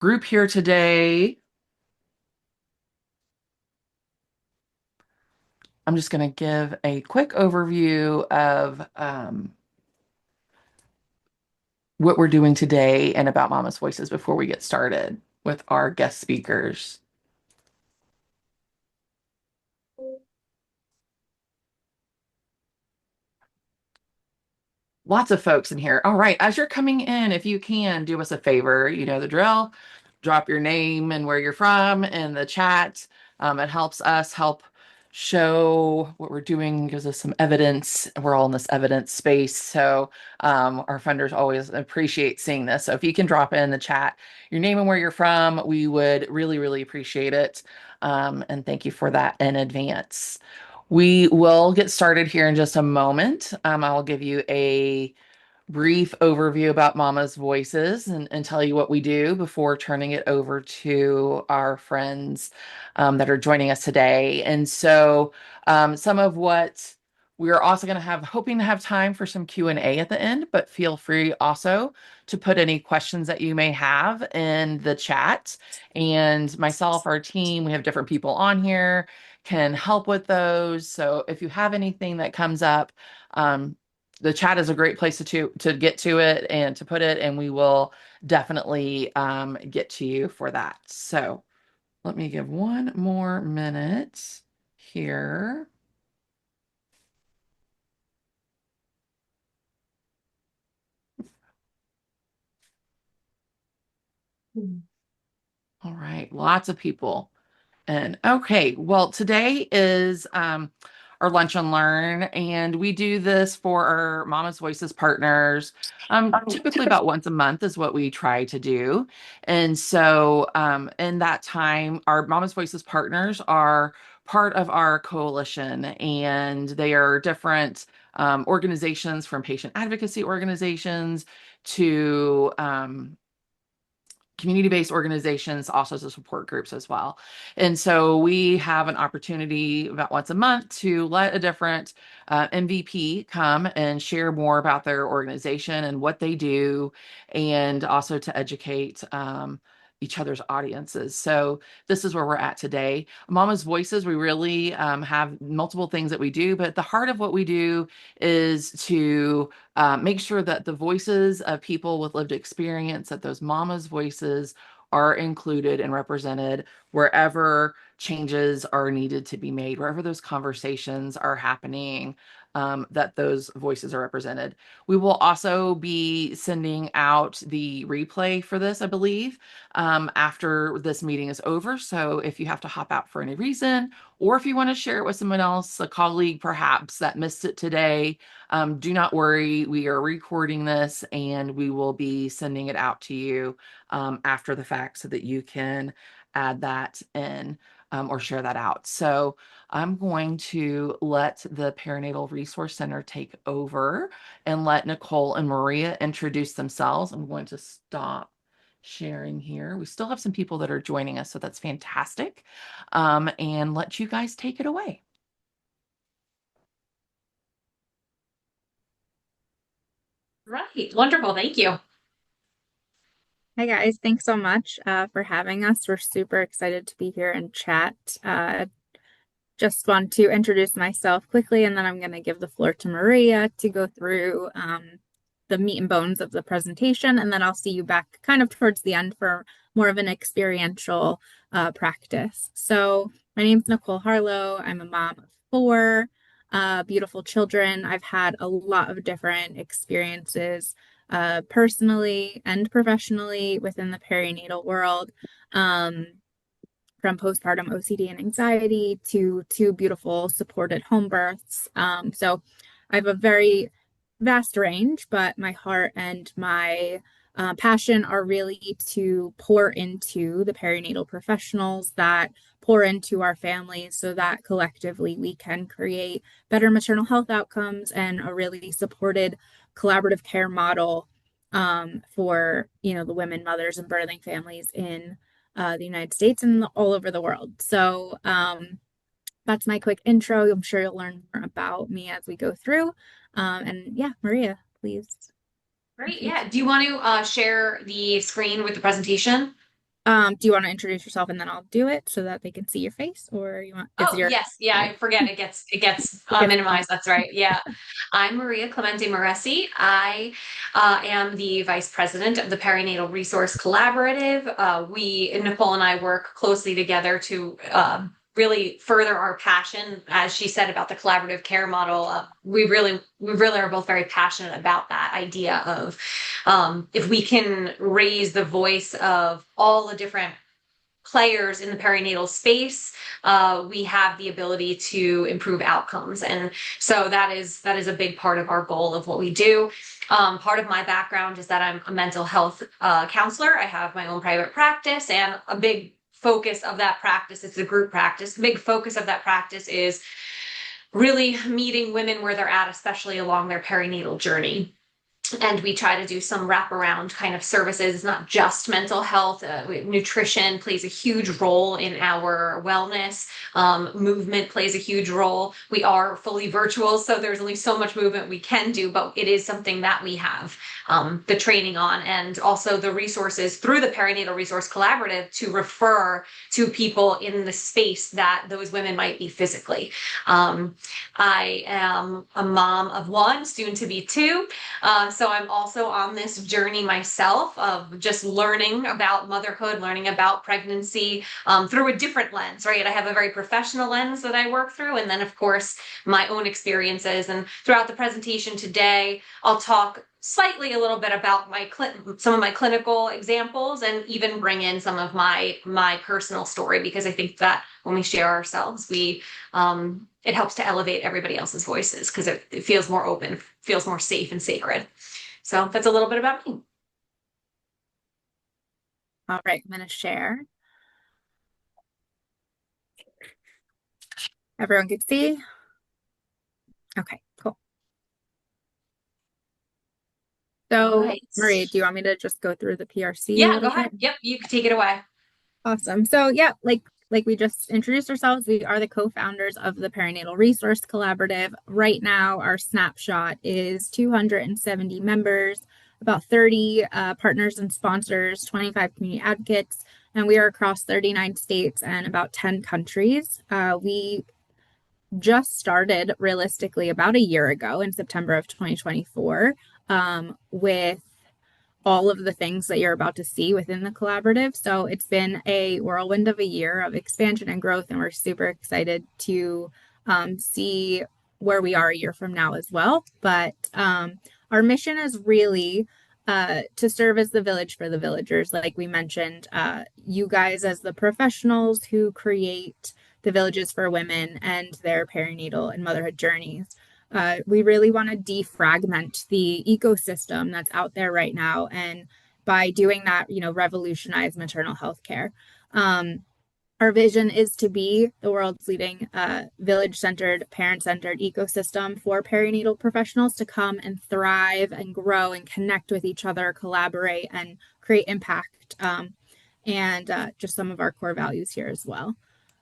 group here today. I'm just going to give a quick overview of what we're doing today and about Mama's Voices before we get started with our guest speakers. Lots of folks in here. All right, as you're coming in, if you can do us a favor, you know the drill. Drop your name and where you're from in the chat. It helps us help show what we're doing, gives us some evidence. We're all in this evidence space, so our funders always appreciate seeing this. So if you can drop in the chat your name and where you're from, we would really, really appreciate it. And thank you for that in advance. We will get started here in just a moment. I will give you a brief overview about Mama's Voices and tell you what we do before turning it over to our friends that are joining us today. And so some of what we're also going to have, hoping to have time for some Q&A at the end, but feel free also to put any questions that you may have in the chat. And myself, our team, we have different people on here, can help with those. So if you have anything that comes up, the chat is a great place to get to it and to put it, and we will definitely get to you for that. So let me give one more minute here. All right, lots of people. And okay, well, today is our Lunch and Learn, and we do this for our Mama's Voices partners. Typically about once a month is what we try to do. And so in that time, our Mama's Voices partners are part of our coalition, and they are different organizations, from patient advocacy organizations to community-based organizations, also as support groups as well. And so we have an opportunity about once a month to let a different MVP come and share more about their organization and what they do, and also to educate each other's audiences. So this is where we're at today. Mama's Voices, we really have multiple things that we do, but at the heart of what we do is to make sure that the voices of people with lived experience, that those mamas' voices are included and represented wherever changes are needed to be made, wherever those conversations are happening, that those voices are represented. We will also be sending out the replay for this, I believe, after this meeting is over. So if you have to hop out for any reason, or if you want to share it with someone else, a colleague perhaps that missed it today, do not worry. We are recording this and we will be sending it out to you after the fact so that you can add that in or share that out. So I'm going to let the Perinatal Resource Center take over and let Nicole and Maria introduce themselves. I'm going to stop sharing here. We still have some people that are joining us, so that's fantastic. And let you guys take it away. Right. Wonderful. Thank you. Hi guys, thanks so much for having us. We're super excited to be here and chat. Just want to introduce myself quickly, and then I'm going to give the floor to Maria to go through the meat and bones of the presentation, and then I'll see you back kind of towards the end for more of an experiential practice. So my name's Nicole Harlow. I'm a mom of four beautiful children. I've had a lot of different experiences personally and professionally within the perinatal world, from postpartum OCD and anxiety to two beautiful supported home births. So I have a very vast range, but my heart and my passion are really to pour into the perinatal professionals that pour into our families so that collectively we can create better maternal health outcomes and a really supported collaborative care model for the women, mothers, and birthing families in the United States and all over the world. So that's my quick intro. I'm sure you'll learn more about me as we go through. And yeah, Maria, please. Great. Yeah. Do you want to share the screen with the presentation? Do you want to introduce yourself and then I'll do it so that they can see your face, or you want, is Oh, your, yes. Yeah, sorry, I forget it gets it gets minimized. That's right. Yeah. I'm Maria Clemente Moresi. I am the vice president of the Perinatal Resource Collaborative. Nicole and I work closely together to really further our passion, as she said, about the collaborative care model. We really are both very passionate about that idea of if we can raise the voice of all the different players in the perinatal space, we have the ability to improve outcomes. And so that is a big part of our goal of what we do. Part of my background is that I'm a mental health counselor. I have my own private practice, and a big focus of that practice, it's a group practice. A big focus of that practice is really meeting women where they're at, especially along their perinatal journey. And we try to do some wraparound kind of services. It's not just mental health. Nutrition plays a huge role in our wellness. Movement plays a huge role. We are fully virtual, so there's only so much movement we can do, but it is something that we have the training on, and also the resources through the Perinatal Resource Collaborative to refer to people in the space that those women might be physically. I am a mom of one, soon to be two. So I'm also on this journey myself of just learning about motherhood, learning about pregnancy through a different lens, right? I have a very professional lens that I work through, and then, of course, my own experiences. And throughout the presentation today, I'll talk slightly a little bit about some of my clinical examples, and even bring in some of my personal story, because I think that when we share ourselves, it helps to elevate everybody else's voices, because it feels more open, feels more safe and sacred. So that's a little bit about me. all right, I'm going to share. Everyone can see? Okay, cool. So, Right. Marie, do you want me to just go through the PRC a Yeah, go little ahead. bit? Yep, you can take it away. Awesome. So yeah, like we just introduced ourselves, we are the co-founders of the Perinatal Resource Collaborative. Right now, our snapshot is 270 members, about 30 partners and sponsors, 25 community advocates, and we are across 39 states and about 10 countries. We just started realistically about a year ago in September of 2024 with all of the things that you're about to see within the collaborative. So it's been a whirlwind of a year of expansion and growth, and we're super excited to see where we are a year from now as well. But our mission is really to serve as the village for the villagers, like we mentioned. You guys, as the professionals who create the villages for women and their perinatal and motherhood journeys. We really want to defragment the ecosystem that's out there right now, and by doing that, revolutionize maternal health care. Our vision is to be the world's leading village-centered, parent-centered ecosystem for perinatal professionals to come and thrive and grow and connect with each other, collaborate, and create impact. And just some of our core values here as well.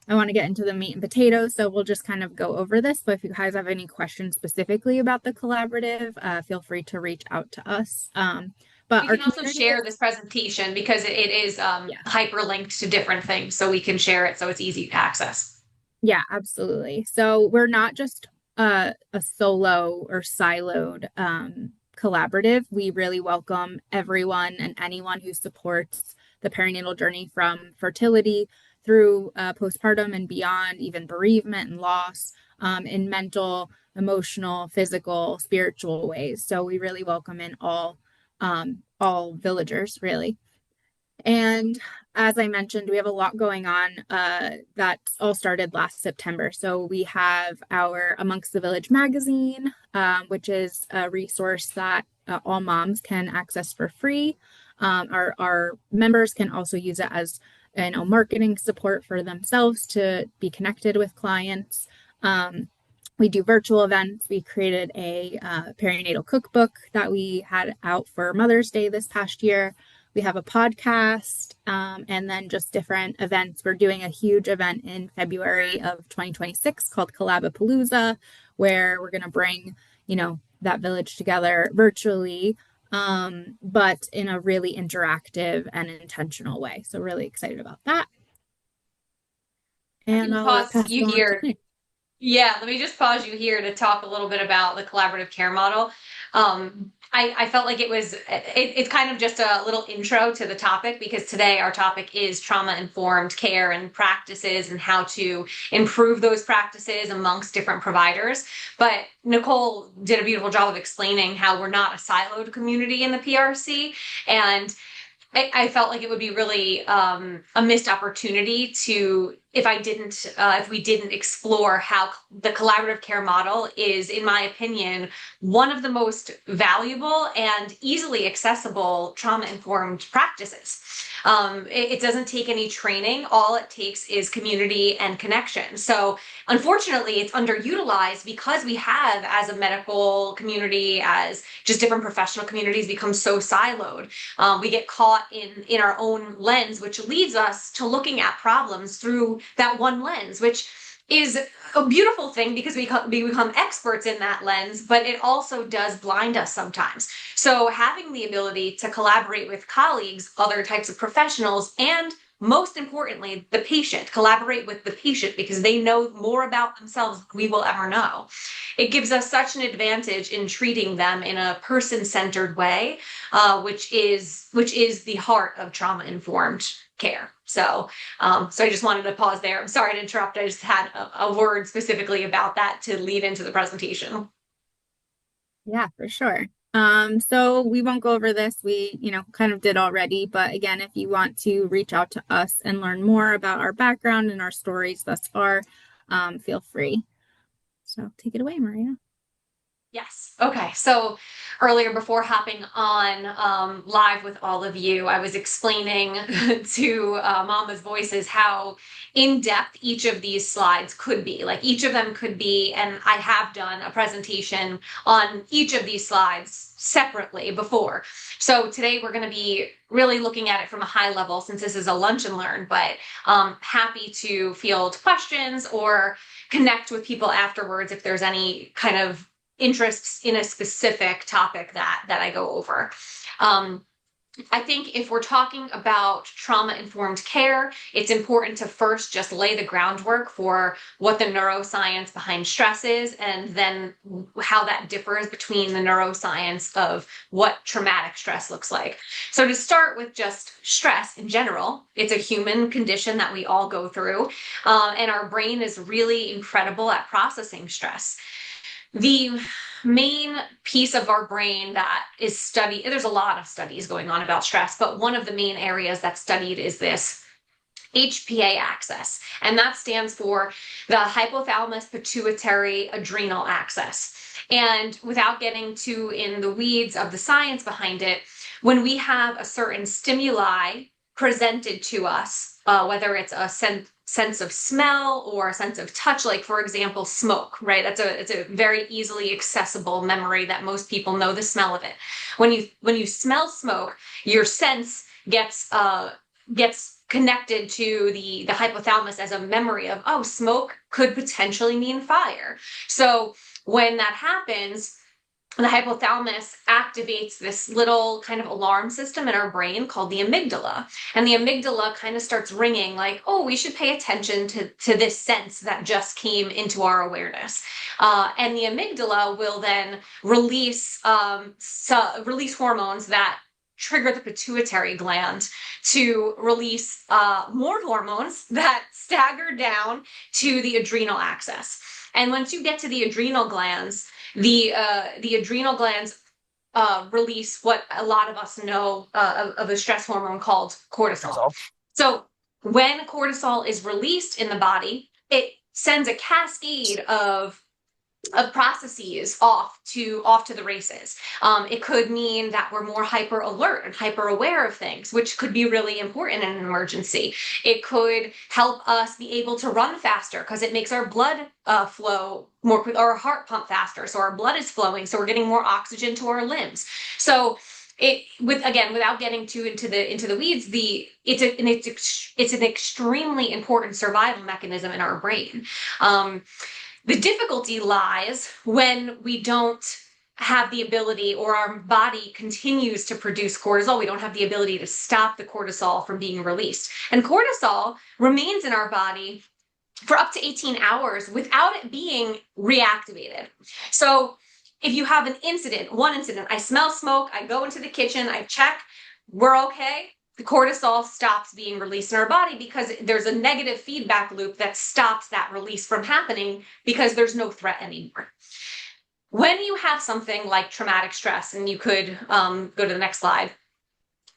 I want to get into the meat and potatoes, so we'll just kind of go over this. But if you guys have any questions specifically about the collaborative, feel free to reach out to us. But We our can also community share is, this presentation because it is yeah, hyperlinked to different things, so we can share it so it's easy to access. yeah, absolutely. So we're not just a solo or siloed collaborative. We really welcome everyone and anyone who supports the perinatal journey, from fertility through postpartum and beyond, even bereavement and loss, in mental, emotional, physical, spiritual ways. So we really welcome in all villagers, really. And as I mentioned, we have a lot going on that all started last September. So we have our Amongst the Village magazine, which is a resource that all moms can access for free. Our members can also use it as marketing support for themselves to be connected with clients. We do virtual events. We created a perinatal cookbook that we had out for Mother's Day this past year. We have a podcast, and then just different events. We're doing a huge event in February of 2026 called Collabapalooza, where we're going to bring, that village together virtually, but in a really interactive and intentional way. So really excited about that. I And can I'll pause pass you it on to here. Nick. Yeah, let me just pause you here to talk a little bit about the collaborative care model. I felt like it's kind of just a little intro to the topic because today our topic is trauma-informed care and practices and how to improve those practices amongst different providers. But Nicole did a beautiful job of explaining how we're not a siloed community in the PRC, and I felt like it would be really a missed opportunity to if we didn't explore how the collaborative care model is, in my opinion, one of the most valuable and easily accessible trauma-informed practices. It doesn't take any training. All it takes is community and connection. So unfortunately, it's underutilized because we have, as a medical community, as just different professional communities, become so siloed. We get caught in our own lens, which leads us to looking at problems through that one lens, which is a beautiful thing because we become experts in that lens, but it also does blind us sometimes. So having the ability to collaborate with colleagues, other types of professionals, and most importantly, the patient, collaborate with the patient because they know more about themselves than we will ever know. It gives us such an advantage in treating them in a person-centered way, which is the heart of trauma-informed care. So I just wanted to pause there. I'm sorry to interrupt. I just had a word specifically about that to lead into the presentation. Yeah, for sure. So we won't go over this. We, kind of did already, but again, if you want to reach out to us and learn more about our background and our stories thus far, feel free. So take it away, Maria. Yes. Okay. So earlier, before hopping on live with all of you, I was explaining to Mama's Voices how in depth each of these slides could be. Like each of them could be, and I have done a presentation on each of these slides separately before. So today we're going to be really looking at it from a high level since this is a lunch and learn, but happy to field questions or connect with people afterwards if there's any kind of interests in a specific topic that I go over. I think if we're talking about trauma-informed care, it's important to first just lay the groundwork for what the neuroscience behind stress is, and then how that differs between the neuroscience of what traumatic stress looks like. So to start with just stress in general, it's a human condition that we all go through, and our brain is really incredible at processing stress. The main piece of our brain that is studied, there's a lot of studies going on about stress, but one of the main areas that's studied is this HPA axis, and that stands for the hypothalamus pituitary adrenal axis. And without getting too in the weeds of the science behind it, when we have a certain stimuli presented to us, whether it's a sense of smell or a sense of touch, like for example, smoke, right? It's a very easily accessible memory that most people know the smell of it. When you smell smoke, your sense gets connected to the hypothalamus as a memory of, oh, smoke could potentially mean fire. So when that happens, the hypothalamus activates this little kind of alarm system in our brain called the amygdala. And the amygdala kind of starts ringing like, oh, we should pay attention to this sense that just came into our awareness. And the amygdala will then release hormones that trigger the pituitary gland to release more hormones that stagger down to the adrenal axis. And once you get to the adrenal glands, the adrenal glands release what a lot of us know of a stress hormone called cortisol. So when cortisol is released in the body, it sends a cascade of processes off to the races. It could mean that we're more hyper alert and hyper aware of things, which could be really important in an emergency. It could help us be able to run faster because it makes our blood flow more quick, or our heart pump faster, so our blood is flowing, so we're getting more oxygen to our limbs. So without getting too into the weeds, it's an extremely important survival mechanism in our brain. The difficulty lies when we don't have the ability, or our body continues to produce cortisol. We don't have the ability to stop the cortisol from being released. And cortisol remains in our body for up to 18 hours without it being reactivated. So if you have one incident, I smell smoke, I go into the kitchen, I check, we're okay. The cortisol stops being released in our body because there's a negative feedback loop that stops that release from happening because there's no threat anymore. When you have something like traumatic stress, and you could go to the next slide,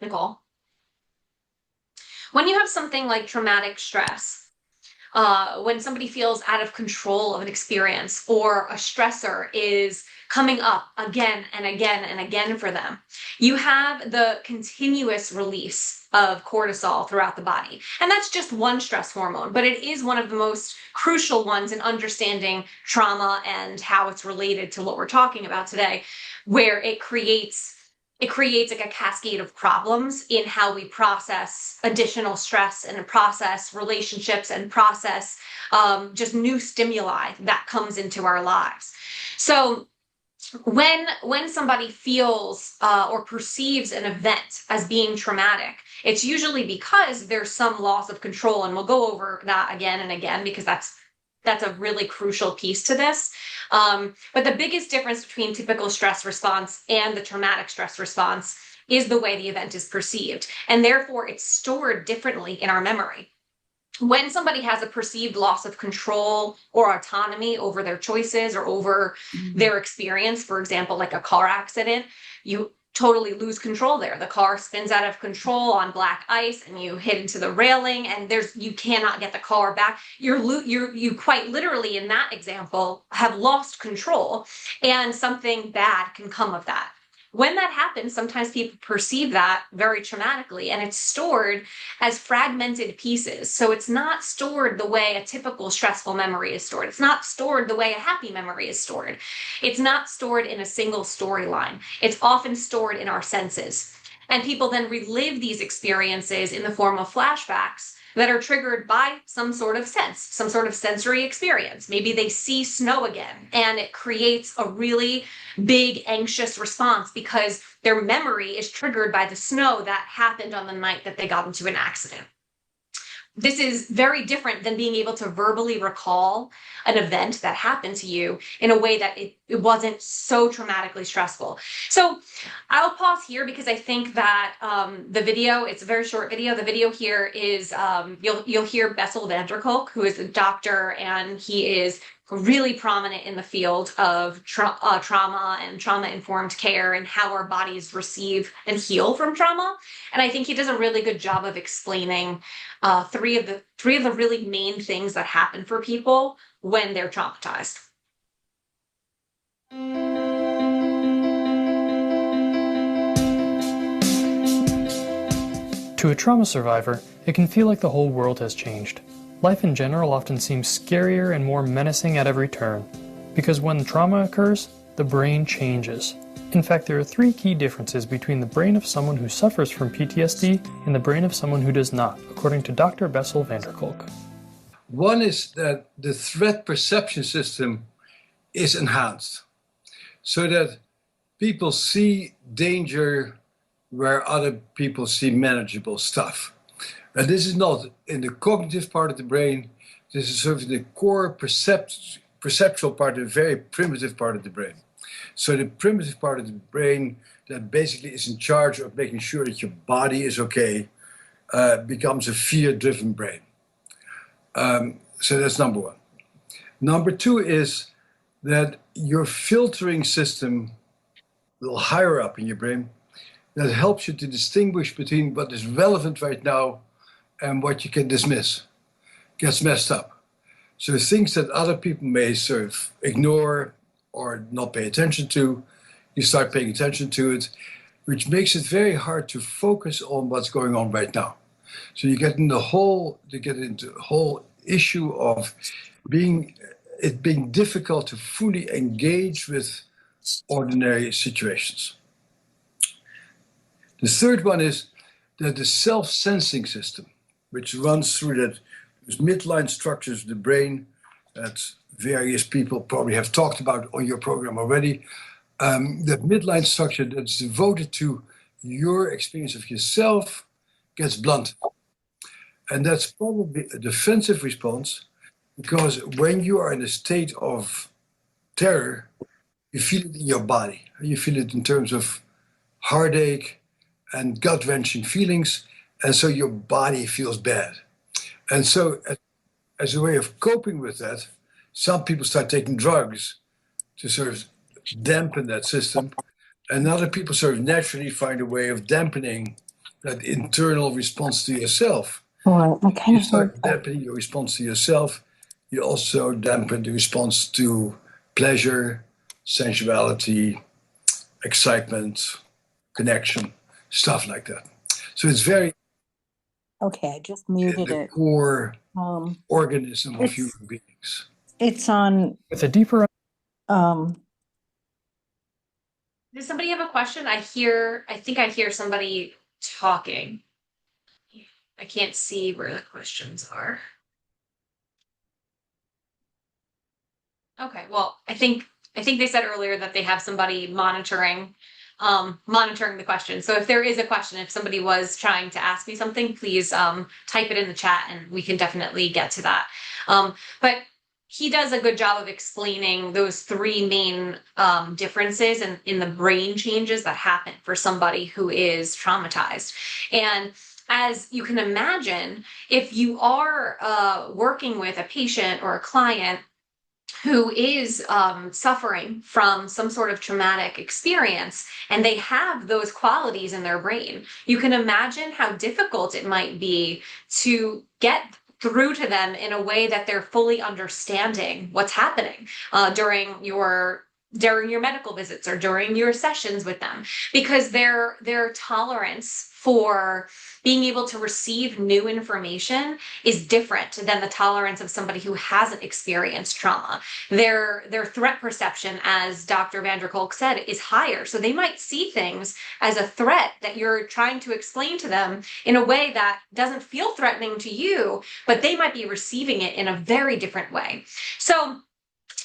Nicole. When you have something like traumatic stress, when somebody feels out of control of an experience, or a stressor is coming up again and again and again for them, you have the continuous release of cortisol throughout the body. And that's just one stress hormone, but it is one of the most crucial ones in understanding trauma and how it's related to what we're talking about today, where it creates like a cascade of problems in how we process additional stress, and process relationships, and process just new stimuli that comes into our lives. So when somebody feels or perceives an event as being traumatic, it's usually because there's some loss of control, and we'll go over that again and again because that's a really crucial piece to this. But the biggest difference between typical stress response and the traumatic stress response is the way the event is perceived, and therefore it's stored differently in our memory. When somebody has a perceived loss of control or autonomy over their choices or over their experience, for example, like a car accident, you totally lose control there. The car spins out of control on black ice, and you hit into the railing, and you cannot get the car back. You quite literally, in that example, have lost control, and something bad can come of that. When that happens, sometimes people perceive that very traumatically, and it's stored as fragmented pieces. So it's not stored the way a typical stressful memory is stored. It's not stored the way a happy memory is stored. It's not stored in a single storyline. It's often stored in our senses. And people then relive these experiences in the form of flashbacks that are triggered by some sort of sense, some sort of sensory experience. Maybe they see snow again, and it creates a really big anxious response because their memory is triggered by the snow that happened on the night that they got into an accident. This is very different than being able to verbally recall an event that happened to you in a way that it wasn't so traumatically stressful. So I'll pause here because I think that the video, it's a very short video. The video here is, you'll hear Bessel van der Kolk, who is a doctor, and he is really prominent in the field of trauma and trauma-informed care and how our bodies receive and heal from trauma. And I think he does a really good job of explaining three of the really main things that happen for people when they're traumatized. To a trauma survivor, it can feel like the whole world has changed. Life in general often seems scarier and more menacing at every turn, because when trauma occurs, the brain changes. In fact, there are 3 key differences between the brain of someone who suffers from PTSD and the brain of someone who does not, according to Dr. Bessel van der Kolk. One is that the threat perception system is enhanced, so that people see danger where other people see manageable stuff. And this is not in the cognitive part of the brain, this is sort of the core perceptual part, the very primitive part of the brain. So the primitive part of the brain that basically is in charge of making sure that your body is okay becomes a fear-driven brain. So that's number one. Number two is that your filtering system, a little higher up in your brain, that helps you to distinguish between what is relevant right now and what you can dismiss, gets messed up. So things that other people may sort of ignore or not pay attention to, you start paying attention to it, which makes it very hard to focus on what's going on right now. So you get into the whole issue of being difficult to fully engage with ordinary situations. The third one is that the self-sensing system, which runs through those midline structures of the brain that various people probably have talked about on your program already, that midline structure that's devoted to your experience of yourself gets blunt. And that's probably a defensive response because when you are in a state of terror, you feel it in your body. You feel it in terms of heartache and gut wrenching feelings. And so your body feels bad. And so, as a way of coping with that, some people start taking drugs to sort of dampen that system. And other people sort of naturally find a way of dampening that internal response to yourself. Well, I kind You of heard start dampening your response to yourself. You also dampen the response to pleasure, sensuality, excitement, connection, stuff like that. So it's very okay, I just in muted the it. core Um, organism of it's human beings. it's on With a deeper um Does somebody have a question? I think I hear somebody talking. I can't see where the questions are. Okay, well, I think they said earlier that they have somebody monitoring the question. So if there is a question, if somebody was trying to ask me something, please type it in the chat and we can definitely get to that. But he does a good job of explaining those three main differences in the brain changes that happen for somebody who is traumatized. And as you can imagine, if you are working with a patient or a client who is suffering from some sort of traumatic experience and they have those qualities in their brain, you can imagine how difficult it might be to get through to them in a way that they're fully understanding what's happening during your medical visits or during your sessions with them, because their tolerance for being able to receive new information is different than the tolerance of somebody who hasn't experienced trauma. Their threat perception, as Dr. van der Kolk said, is higher. So they might see things as a threat that you're trying to explain to them in a way that doesn't feel threatening to you, but they might be receiving it in a very different way. So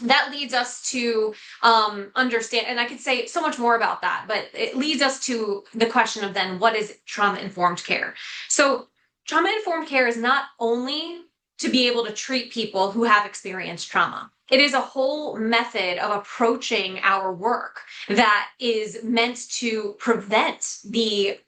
that leads us to understand, and I could say so much more about that, but it leads us to the question of then what is trauma-informed care? So trauma-informed care is not only to be able to treat people who have experienced trauma. It is a whole method of approaching our work that is meant to prevent the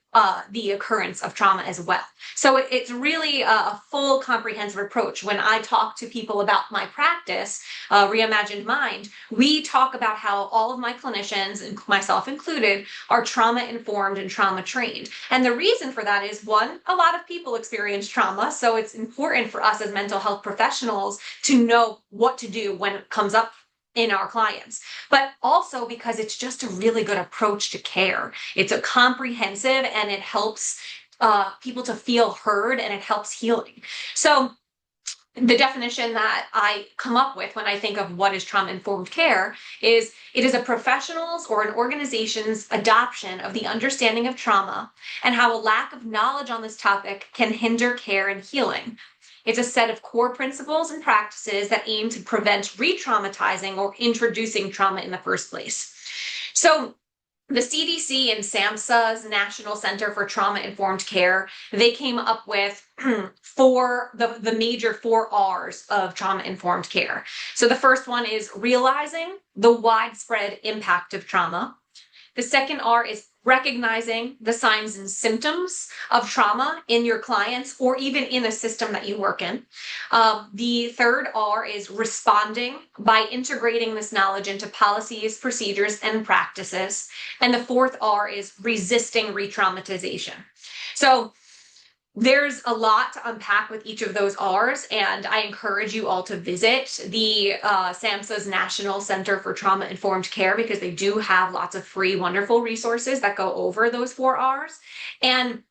occurrence of trauma as well. So it's really a full comprehensive approach. When I talk to people about my practice, Reimagined Mind, we talk about how all of my clinicians, and myself included, are trauma informed and trauma trained. And the reason for that is, one, a lot of people experience trauma, so it's important for us as mental health professionals to know what to do when it comes up in our clients, but also because it's just a really good approach to care. It's a comprehensive and it helps people to feel heard and it helps healing. So the definition that I come up with when I think of what is trauma-informed care is it is a professional's or an organization's adoption of the understanding of trauma and how a lack of knowledge on this topic can hinder care and healing. It's a set of core principles and practices that aim to prevent re-traumatizing or introducing trauma in the first place. So the CDC and SAMHSA's National Center for Trauma-Informed Care, they came up with the major 4 R's of trauma-informed care. So the first one is realizing the widespread impact of trauma. The second R is recognizing the signs and symptoms of trauma in your clients or even in a system that you work in. The third R is responding by integrating this knowledge into policies, procedures, and practices. And the fourth R is resisting re-traumatization. So there's a lot to unpack with each of those R's, and I encourage you all to visit the SAMHSA's National Center for Trauma-Informed Care because they do have lots of free, wonderful resources that go over those 4 R's. And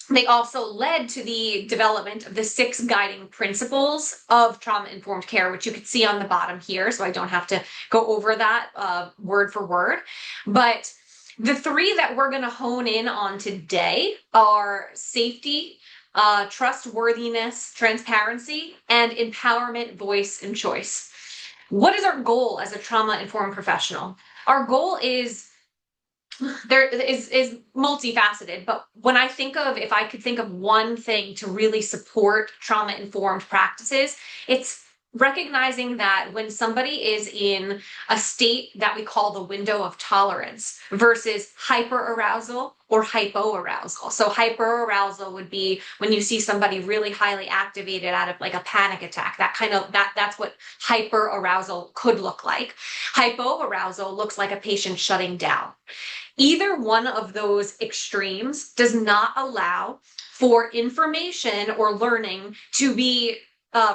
they also led to the development of the 6 guiding principles of trauma-informed care, which you can see on the bottom here, so I don't have to go over that word for word. But the 3 that we're going to hone in on today are safety, trustworthiness, transparency, and empowerment, voice, and choice. what is our goal as a trauma-informed professional? Our goal is multifaceted, but when I think of, if I could think of one thing to really support trauma-informed practices, it's recognizing that when somebody is in a state that we call the window of tolerance versus hyperarousal or hypoarousal. So hyperarousal would be when you see somebody really highly activated out of like a panic attack. That's what hyperarousal could look like. Hypoarousal looks like a patient shutting down. Either one of those extremes does not allow for information or learning to be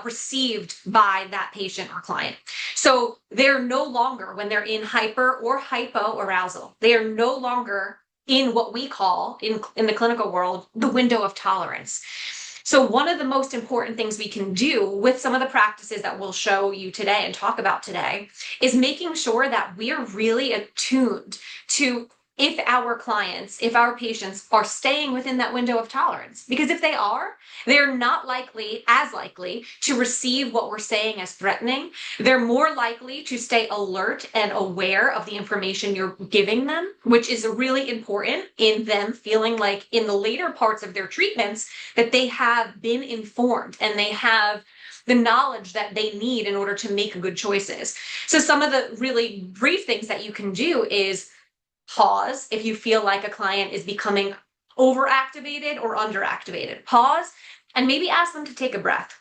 received by that patient or client. So they're no longer, when they're in hyper or hypoarousal, they are no longer in what we call in the clinical world, the window of tolerance. So one of the most important things we can do with some of the practices that we'll show you today and talk about today is making sure that we are really attuned to if our clients, if our patients are staying within that window of tolerance. Because if they are, they're not as likely to receive what we're saying as threatening. They're more likely to stay alert and aware of the information you're giving them, which is really important in them feeling like in the later parts of their treatments that they have been informed and they have the knowledge that they need in order to make good choices. So some of the really brief things that you can do is pause if you feel like a client is becoming overactivated or underactivated. Pause and maybe ask them to take a breath.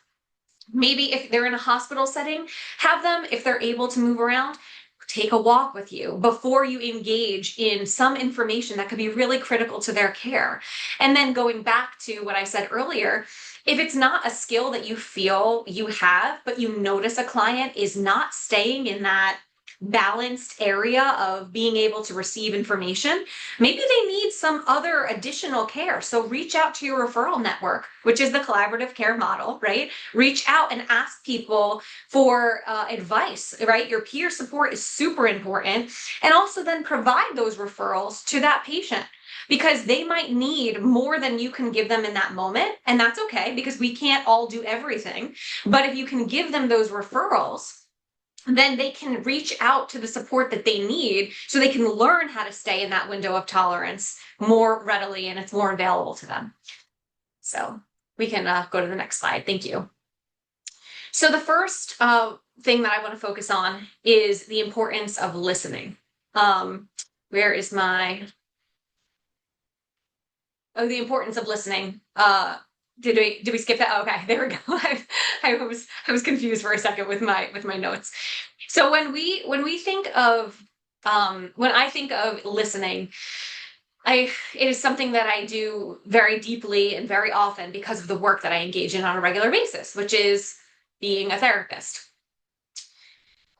Maybe if they're in a hospital setting, have them, if they're able to move around, take a walk with you before you engage in some information that could be really critical to their care. And then going back to what I said earlier, if it's not a skill that you feel you have, but you notice a client is not staying in that balanced area of being able to receive information, maybe they need some other additional care. So reach out to your referral network, which is the collaborative care model, right? Reach out and ask people for advice, right? Your peer support is super important. And also then provide those referrals to that patient, because they might need more than you can give them in that moment. And that's okay, because we can't all do everything. But if you can give them those referrals, then they can reach out to the support that they need so they can learn how to stay in that window of tolerance more readily and it's more available to them. So we can go to the next slide. Thank you. So the first thing that I want to focus on is the importance of listening. Where is my... Oh, the importance of listening. Did we skip that? Oh, okay, there we go. I was confused for a second with my notes. So when I think of listening, it is something that I do very deeply and very often because of the work that I engage in on a regular basis, which is being a therapist.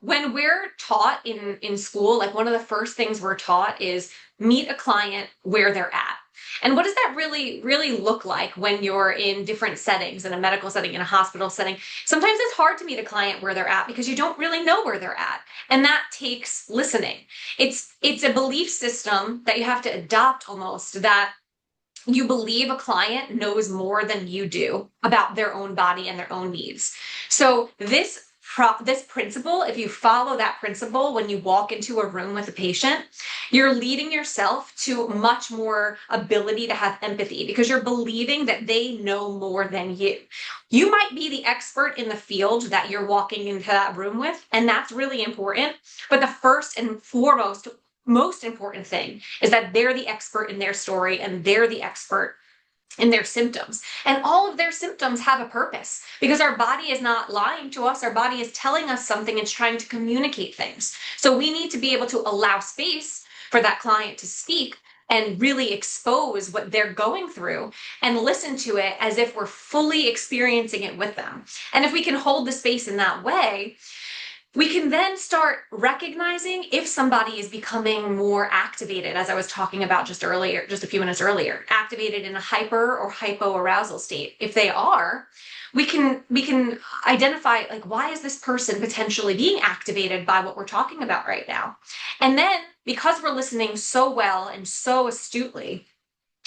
When we're taught in school, like one of the first things we're taught is meet a client where they're at. And what does that really look like when you're in different settings, in a medical setting, in a hospital setting? Sometimes it's hard to meet a client where they're at because you don't really know where they're at. And that takes listening. It's a belief system that you have to adopt almost, that you believe a client knows more than you do about their own body and their own needs. So this principle, if you follow that principle when you walk into a room with a patient, you're leading yourself to much more ability to have empathy because you're believing that they know more than you. You might be the expert in the field that you're walking into that room with, and that's really important. But the first and foremost, most important thing is that they're the expert in their story and they're the expert in their symptoms. And all of their symptoms have a purpose because our body is not lying to us. Our body is telling us something. It's trying to communicate things. So we need to be able to allow space for that client to speak and really expose what they're going through and listen to it as if we're fully experiencing it with them. And if we can hold the space in that way, we can then start recognizing if somebody is becoming more activated, as I was talking about just a few minutes earlier, activated in a hyper or hypoarousal state. If they are, we can identify, like, why is this person potentially being activated by what we're talking about right now? And then because we're listening so well and so astutely,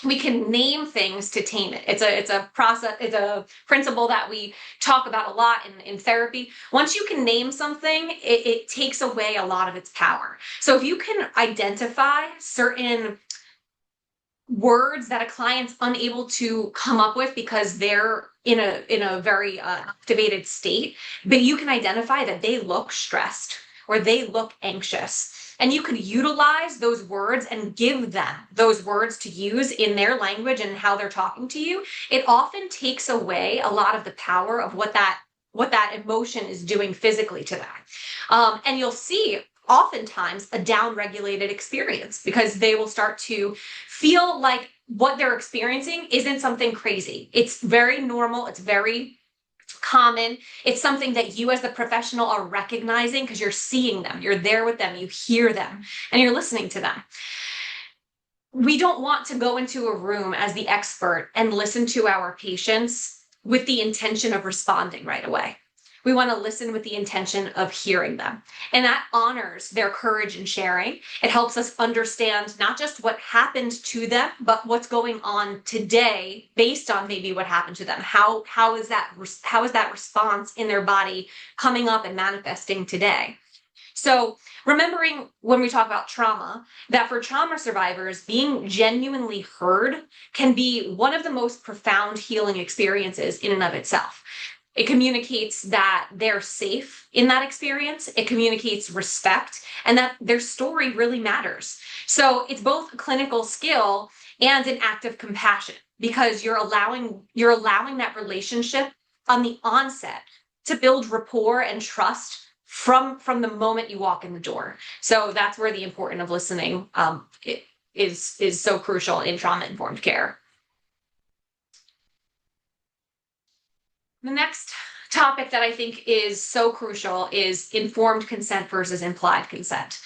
we can name things to tame it. It's a process, it's a principle that we talk about a lot in therapy. Once you can name something, it takes away a lot of its power. So if you can identify certain words that a client's unable to come up with because they're in a very activated state, but you can identify that they look stressed or they look anxious, and you could utilize those words and give them those words to use in their language and how they're talking to you, it often takes away a lot of the power of what that emotion is doing physically to them. And you'll see oftentimes a down-regulated experience because they will start to feel like what they're experiencing isn't something crazy. It's very normal. It's very common. It's something that you as the professional are recognizing because you're seeing them, you're there with them, you hear them, and you're listening to them. We don't want to go into a room as the expert and listen to our patients with the intention of responding right away. We want to listen with the intention of hearing them. And that honors their courage in sharing. It helps us understand not just what happened to them, but what's going on today based on maybe what happened to them. How is that response in their body coming up and manifesting today? So remembering when we talk about trauma, that for trauma survivors, being genuinely heard can be one of the most profound healing experiences in and of itself. It communicates that they're safe in that experience. It communicates respect and that their story really matters. So it's both a clinical skill and an act of compassion because you're allowing that relationship on the onset to build rapport and trust from the moment you walk in the door. So that's where the importance of listening is so crucial in trauma-informed care. The next topic that I think is so crucial is informed consent versus implied consent.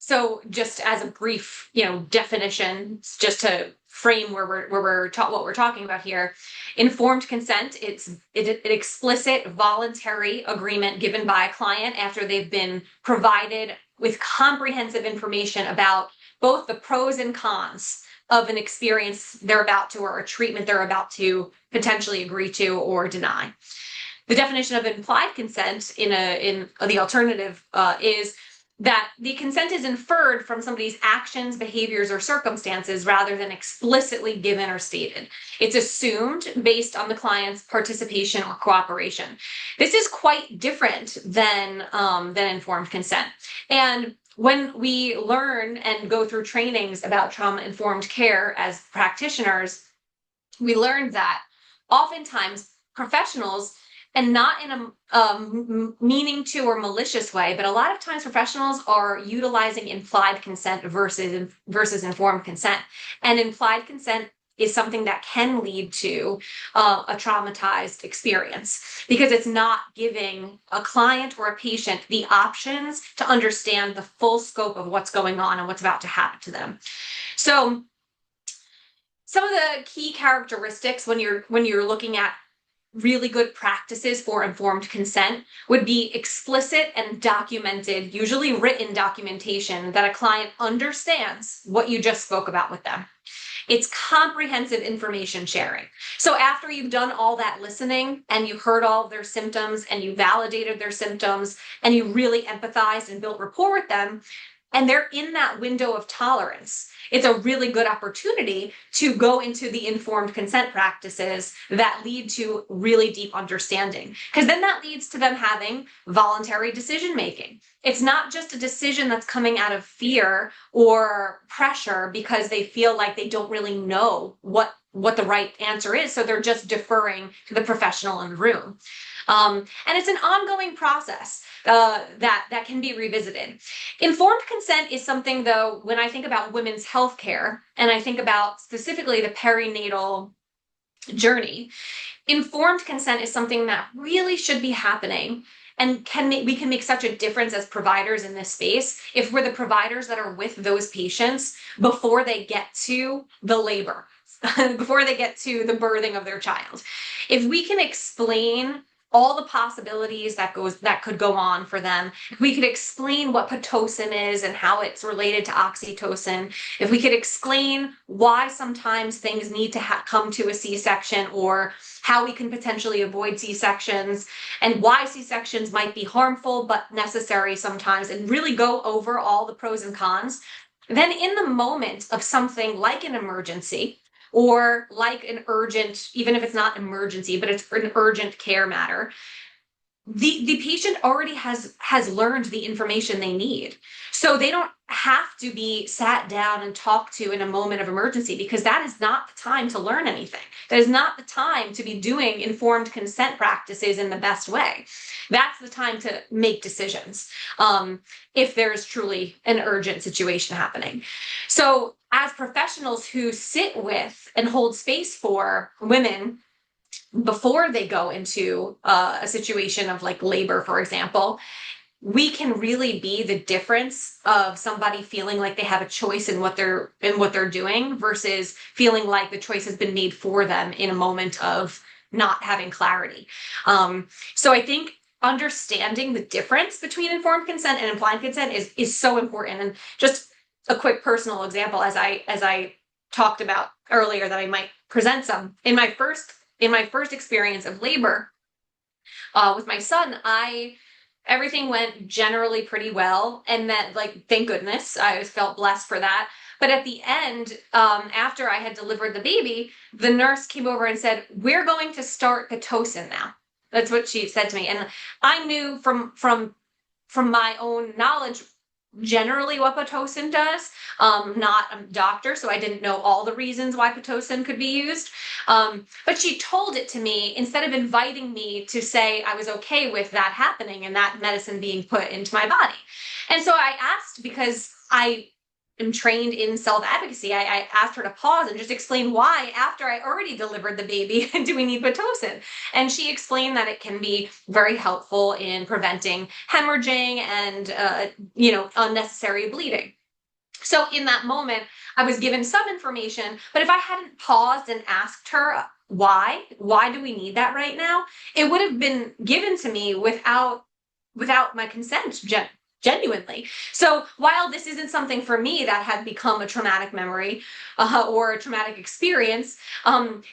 So just as a brief, definition, just to frame what we're talking about here, informed consent, it's an explicit voluntary agreement given by a client after they've been provided with comprehensive information about both the pros and cons of an experience they're about to, or a treatment they're about to potentially agree to or deny. The definition of implied consent in the alternative is that the consent is inferred from somebody's actions, behaviors, or circumstances rather than explicitly given or stated. It's assumed based on the client's participation or cooperation. This is quite different than informed consent. And when we learn and go through trainings about trauma-informed care as practitioners, we learned that oftentimes professionals, and not in a meaning to or malicious way, but a lot of times professionals are utilizing implied consent versus informed consent. And implied consent is something that can lead to a traumatized experience because it's not giving a client or a patient the options to understand the full scope of what's going on and what's about to happen to them. So some of the key characteristics when you're looking at really good practices for informed consent would be explicit and documented, usually written documentation that a client understands what you just spoke about with them. It's comprehensive information sharing. So after you've done all that listening and you heard all of their symptoms and you validated their symptoms and you really empathized and built rapport with them, and they're in that window of tolerance, it's a really good opportunity to go into the informed consent practices that lead to really deep understanding. Because then that leads to them having voluntary decision making. It's not just a decision that's coming out of fear or pressure because they feel like they don't really know what the right answer is. So they're just deferring to the professional in the room. And it's an ongoing process that can be revisited. Informed consent is something, though, when I think about women's health care, and I think about specifically the perinatal journey, informed consent is something that really should be happening. And we can make such a difference as providers in this space if we're the providers that are with those patients before they get to the labor, before they get to the birthing of their child. If we can explain all the possibilities that could go on for them. If we could explain what Pitocin is and how it's related to oxytocin, if we could explain why sometimes things need to come to a C-section, or how we can potentially avoid C-sections, and why C-sections might be harmful but necessary sometimes, and really go over all the pros and cons, then in the moment of something like an emergency, or like an urgent, even if it's not emergency, but it's an urgent care matter, the patient already has learned the information they need. So they don't have to be sat down and talked to in a moment of emergency, because that is not the time to learn anything. That is not the time to be doing informed consent practices in the best way. That's the time to make decisions, if there's truly an urgent situation happening. So as professionals who sit with and hold space for women before they go into a situation of like labor, for example, we can really be the difference of somebody feeling like they have a choice in what they're doing, versus feeling like the choice has been made for them in a moment of not having clarity. So I think understanding the difference between informed consent and implied consent is so important. And just a quick personal example, as I talked about earlier, that I might present some in my first experience of labor with my son, everything went generally pretty well, and that, like, thank goodness, I felt blessed for that. But at the end, after I had delivered the baby, the nurse came over and said, "We're going to start Pitocin now." That's what she said to me, and I knew from my own knowledge generally what Pitocin does. Not a doctor, so I didn't know all the reasons why Pitocin could be used. But she told it to me instead of inviting me to say I was okay with that happening and that medicine being put into my body. And so I asked, because I am trained in self-advocacy, I asked her to pause and just explain why, after I already delivered the baby, do we need Pitocin? And she explained that it can be very helpful in preventing hemorrhaging and unnecessary bleeding. So in that moment, I was given some information, but if I hadn't paused and asked her why do we need that right now, it would have been given to me without my consent, genuinely. So while this isn't something for me that had become a traumatic memory or a traumatic experience,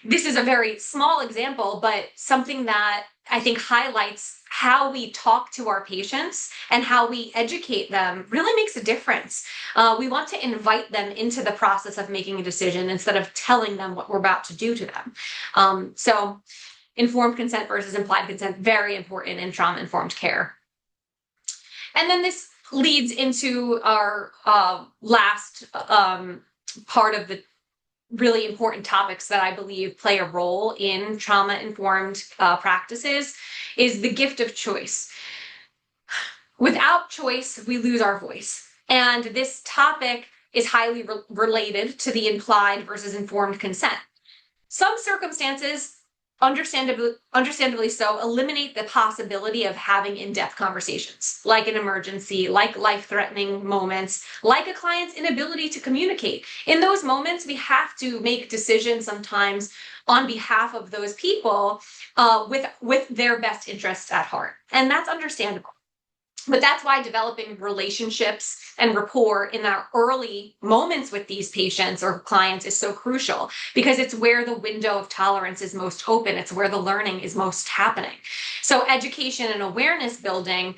this is a very small example, but something that I think highlights how we talk to our patients and how we educate them really makes a difference. We want to invite them into the process of making a decision instead of telling them what we're about to do to them. So informed consent versus implied consent, very important in trauma-informed care. And then this leads into our last part of the really important topics that I believe play a role in trauma-informed practices, is the gift of choice. Without choice, we lose our voice. And this topic is highly related to the implied versus informed consent. Some circumstances, understandably so, eliminate the possibility of having in-depth conversations, like an emergency, like life-threatening moments, like a client's inability to communicate. In those moments, we have to make decisions sometimes on behalf of those people with their best interests at heart. And that's understandable. But that's why developing relationships and rapport in our early moments with these patients or clients is so crucial, because it's where the window of tolerance is most open. It's where the learning is most happening. So education and awareness building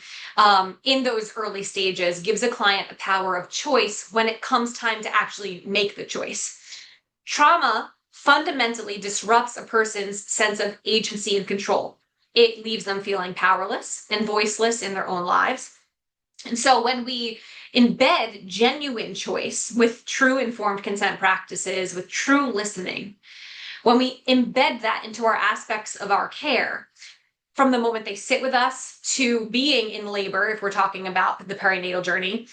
in those early stages gives a client the power of choice when it comes time to actually make the choice. Trauma fundamentally disrupts a person's sense of agency and control. It leaves them feeling powerless and voiceless in their own lives. And so when we embed genuine choice with true informed consent practices, with true listening, when we embed that into our aspects of our care, from the moment they sit with us to being in labor, if we're talking about the perinatal journey,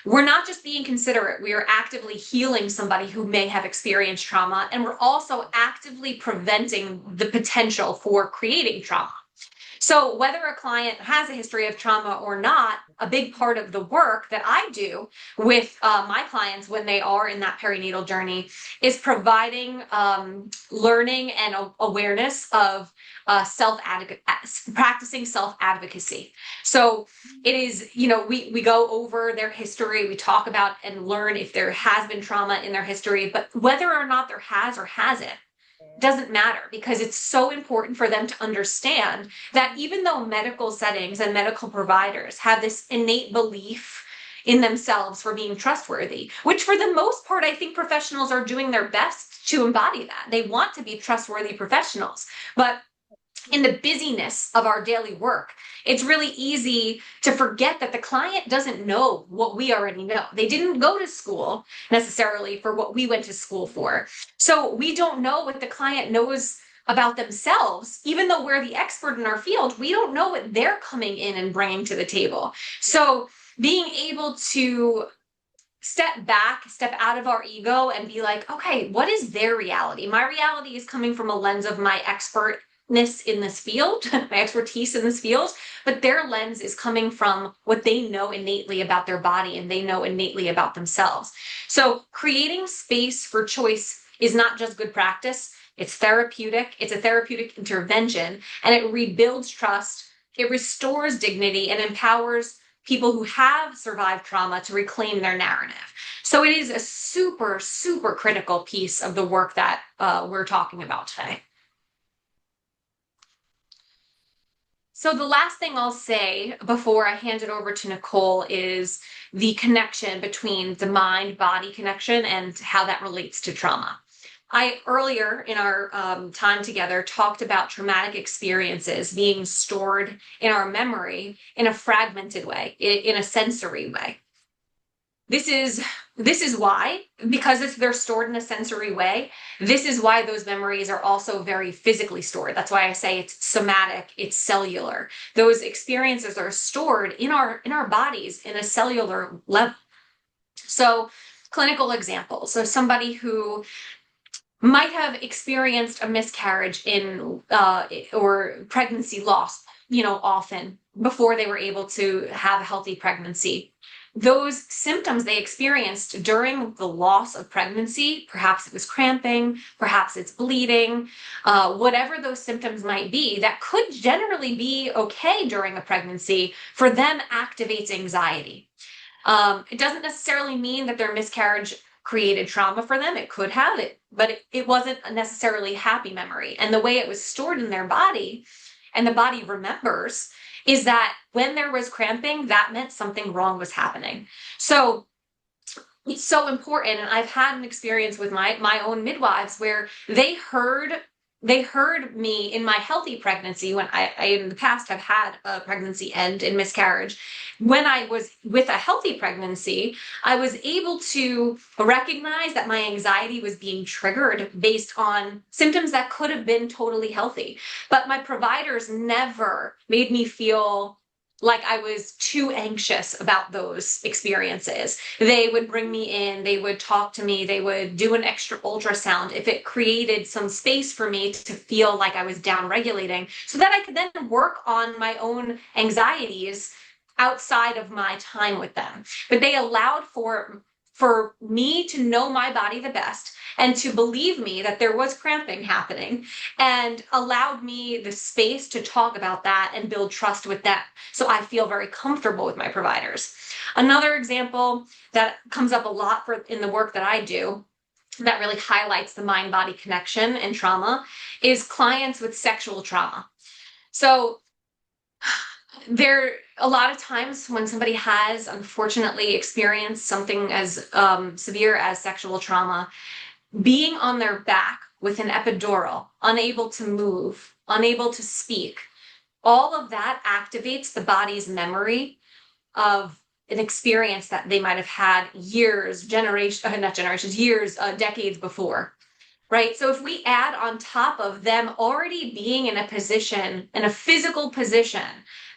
we're not just being considerate, we are actively healing somebody who may have experienced trauma, and we're also actively preventing the potential for creating trauma. So whether a client has a history of trauma or not, a big part of the work that I do with my clients when they are in that perinatal journey is providing learning and awareness of practicing self-advocacy. So it is, we go over their history, we talk about and learn if there has been trauma in their history, but whether or not there has or hasn't doesn't matter, because it's so important for them to understand that even though medical settings and medical providers have this innate belief in themselves for being trustworthy, which for the most part, I think professionals are doing their best to embody that. They want to be trustworthy professionals, but in the busyness of our daily work, it's really easy to forget that the client doesn't know what we already know. They didn't go to school necessarily for what we went to school for. So we don't know what the client knows about themselves. Even though we're the expert in our field, we don't know what they're coming in and bringing to the table. So being able to step back, step out of our ego and be like, okay, what is their reality? My reality is coming from a lens of my expertness in this field, my expertise in this field, but their lens is coming from what they know innately about their body and they know innately about themselves. So creating space for choice is not just good practice, it's therapeutic, it's a therapeutic intervention, and it rebuilds trust, it restores dignity, and empowers people who have survived trauma to reclaim their narrative. So it is a super, super critical piece of the work that we're talking about today. So the last thing I'll say before I hand it over to Nicole is the connection between the mind-body connection and how that relates to trauma. I earlier in our time together talked about traumatic experiences being stored in our memory in a fragmented way, in a sensory way. This is why, because they're stored in a sensory way, this is why those memories are also very physically stored. That's why I say it's somatic, it's cellular. Those experiences are stored in our bodies in a cellular level. So clinical examples. So somebody who might have experienced a miscarriage or pregnancy loss, often before they were able to have a healthy pregnancy. Those symptoms they experienced during the loss of pregnancy, perhaps it was cramping, perhaps it's bleeding, whatever those symptoms might be, that could generally be okay during a pregnancy, for them activates anxiety. It doesn't necessarily mean that their miscarriage created trauma for them. It could have it, but it wasn't a necessarily happy memory. And the way it was stored in their body, and the body remembers, is that when there was cramping, that meant something wrong was happening. So it's so important. And I've had an experience with my own midwives where they heard me in my healthy pregnancy, when I in the past have had a pregnancy end in miscarriage. When I was with a healthy pregnancy, I was able to recognize that my anxiety was being triggered based on symptoms that could have been totally healthy. But my providers never made me feel like I was too anxious about those experiences. They would bring me in, they would talk to me, they would do an extra ultrasound if it created some space for me to feel like I was down regulating, so that I could then work on my own anxieties outside of my time with them. But they allowed for me to know my body the best and to believe me that there was cramping happening, and allowed me the space to talk about that and build trust with them. So I feel very comfortable with my providers. Another example that comes up a lot in the work that I do, that really highlights the mind-body connection and trauma, is clients with sexual trauma. So a lot of times when somebody has unfortunately experienced something as severe as sexual trauma, being on their back with an epidural, unable to move, unable to speak, all of that activates the body's memory of an experience that they might have had decades before. Right? So if we add on top of them already being in a physical position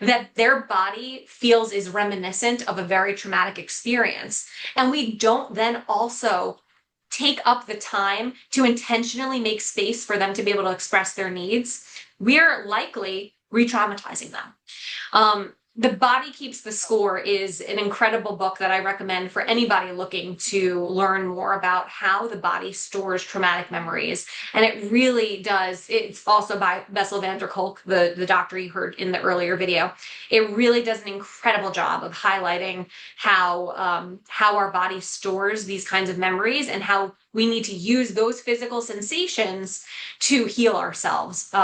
that their body feels is reminiscent of a very traumatic experience, and we don't then also take up the time to intentionally make space for them to be able to express their needs, we're likely re-traumatizing them. The Body Keeps the Score is an incredible book that I recommend for anybody looking to learn more about how the body stores traumatic memories. And it really does. It's also by Bessel van der Kolk, the doctor you heard in the earlier video. It really does an incredible job of highlighting how our body stores these kinds of memories and how we need to use those physical sensations to heal ourselves.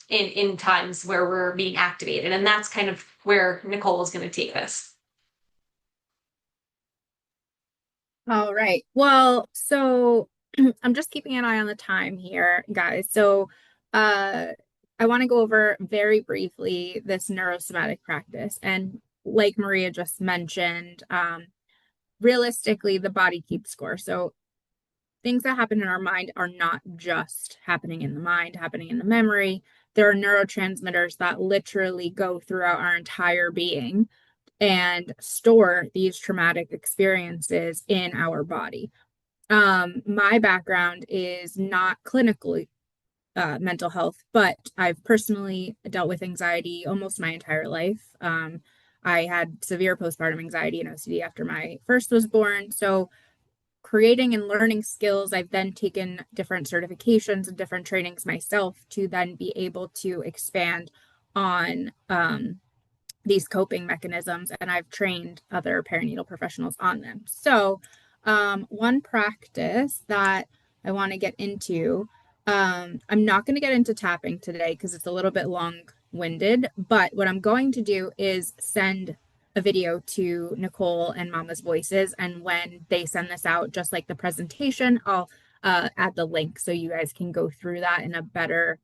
In times where we're being activated. And that's kind of where Nicole is going to take this. All right. Well, so I'm just keeping an eye on the time here, guys. So I want to go over very briefly this neurosomatic practice. And like Maria just mentioned, realistically, the body keeps score. So things that happen in our mind are not just happening in the mind, happening in the memory. There are neurotransmitters that literally go throughout our entire being and store these traumatic experiences in our body. My background is not clinically mental health, but I've personally dealt with anxiety almost my entire life. I had severe postpartum anxiety and OCD after my first was born. So creating and learning skills, I've then taken different certifications and different trainings myself to then be able to expand on these coping mechanisms, and I've trained other perinatal professionals on them. So one practice that I want to get into, I'm not going to get into tapping today because it's a little bit long-winded, but what I'm going to do is send a video to Nicole and Mama's Voices, and when they send this out, just like the presentation, I'll add the link so you guys can go through that in a better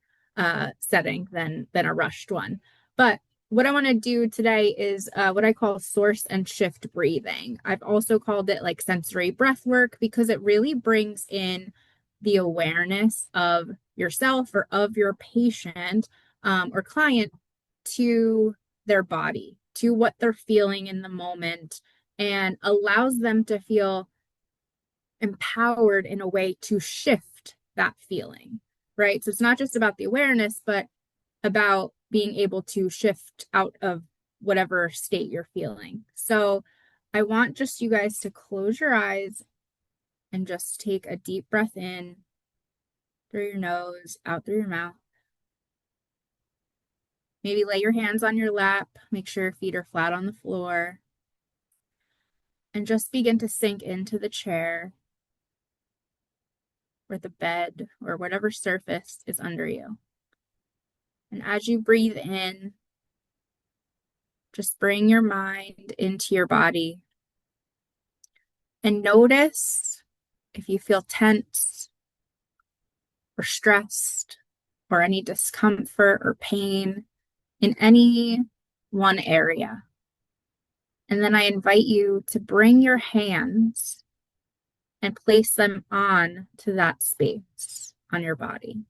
setting than a rushed one. But what I want to do today is what I call source and shift breathing. I've also called it like sensory breath work because it really brings in the awareness of yourself or of your patient or client to their body, to what they're feeling in the moment, and allows them to feel empowered in a way to shift that feeling, right? So it's not just about the awareness, but about being able to shift out of whatever state you're feeling. So I want just you guys to close your eyes and just take a deep breath in through your nose, out through your mouth. Maybe lay your hands on your lap, make sure your feet are flat on the floor, and just begin to sink into the chair or the bed or whatever surface is under you. And as you breathe in, just bring your mind into your body and notice if you feel tense or stressed or any discomfort or pain in any one area. And then I invite you to bring your hands and place them on to that space on your body.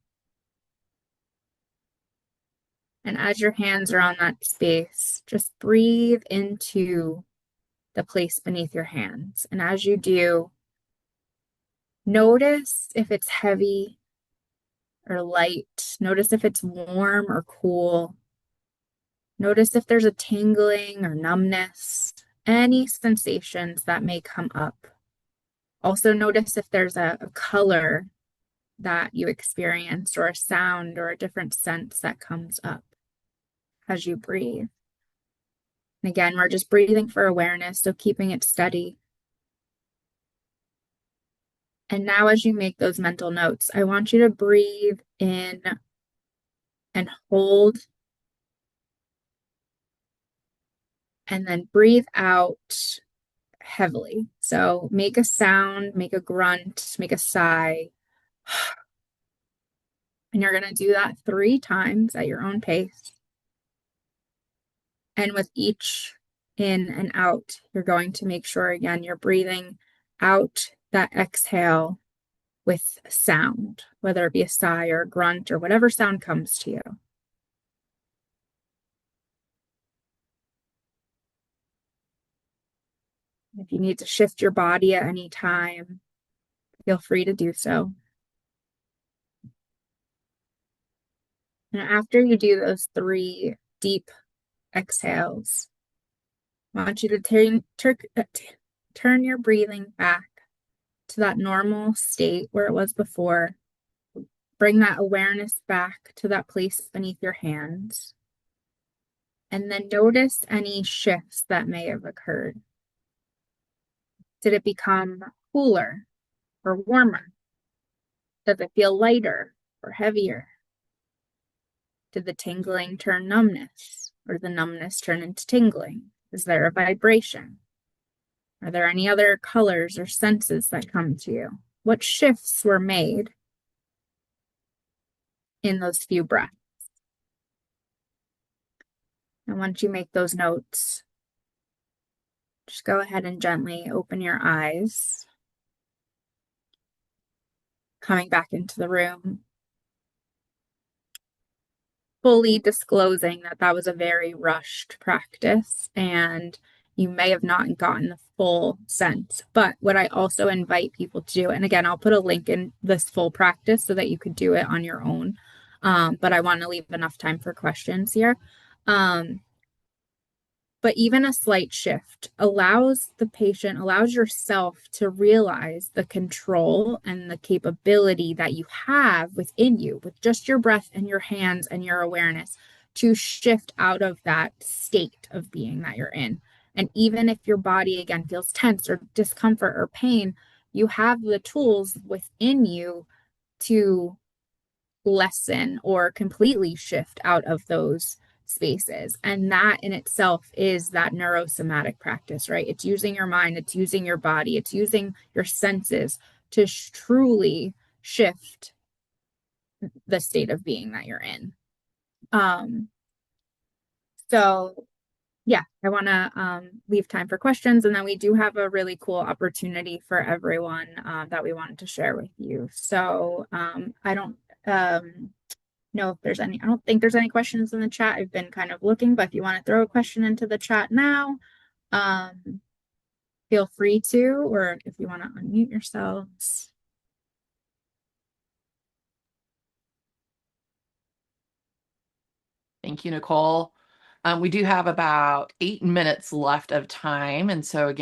And as your hands are on that space, just breathe into the place beneath your hands. And as you do, notice if it's heavy or light. Notice if it's warm or cool. Notice if there's a tingling or numbness, any sensations that may come up. Also notice if there's a color that you experience or a sound or a different sense that comes up as you breathe. And again, we're just breathing for awareness, so keeping it steady. And now as you make those mental notes, I want you to breathe in and hold, and then breathe out heavily. So make a sound, make a grunt, make a sigh. And you're going to do that 3 times at your own pace. And with each in and out, you're going to make sure, again, you're breathing out that exhale with sound, whether it be a sigh or a grunt or whatever sound comes to you. If you need to shift your body at any time, feel free to do so. And after you do those 3 deep exhales, I want you to turn your breathing back to that normal state where it was before. Bring that awareness back to that place beneath your hands. And then notice any shifts that may have occurred. Did it become cooler or warmer? Does it feel lighter or heavier? Did the tingling turn numbness or the numbness turn into tingling? Is there a vibration? Are there any other colors or senses that come to you? What shifts were made in those few breaths? And once you make those notes, just go ahead and gently open your eyes, coming back into the room, fully disclosing that that was a very rushed practice and you may have not gotten the full sense. But what I also invite people to do, and again, I'll put a link in this full practice so that you could do it on your own. But I want to leave enough time for questions here. But even a slight shift allows yourself to realize the control and the capability that you have within you with just your breath and your hands and your awareness to shift out of that state of being that you're in. And even if your body again feels tense or discomfort or pain, you have the tools within you to lessen or completely shift out of those spaces. And that in itself is that neurosomatic practice, right? It's using your mind, it's using your body, it's using your senses to truly shift the state of being that you're in. So yeah, I want to leave time for questions, and then we do have a really cool opportunity for everyone that we wanted to share with you. So I don't know if there's any, I don't think there's any questions in the chat. I've been kind of looking, but if you want to throw a question into the chat now, feel free to, or if you want to unmute yourselves. Thank you, Nicole. We do have about 8 minutes left of time. And so again,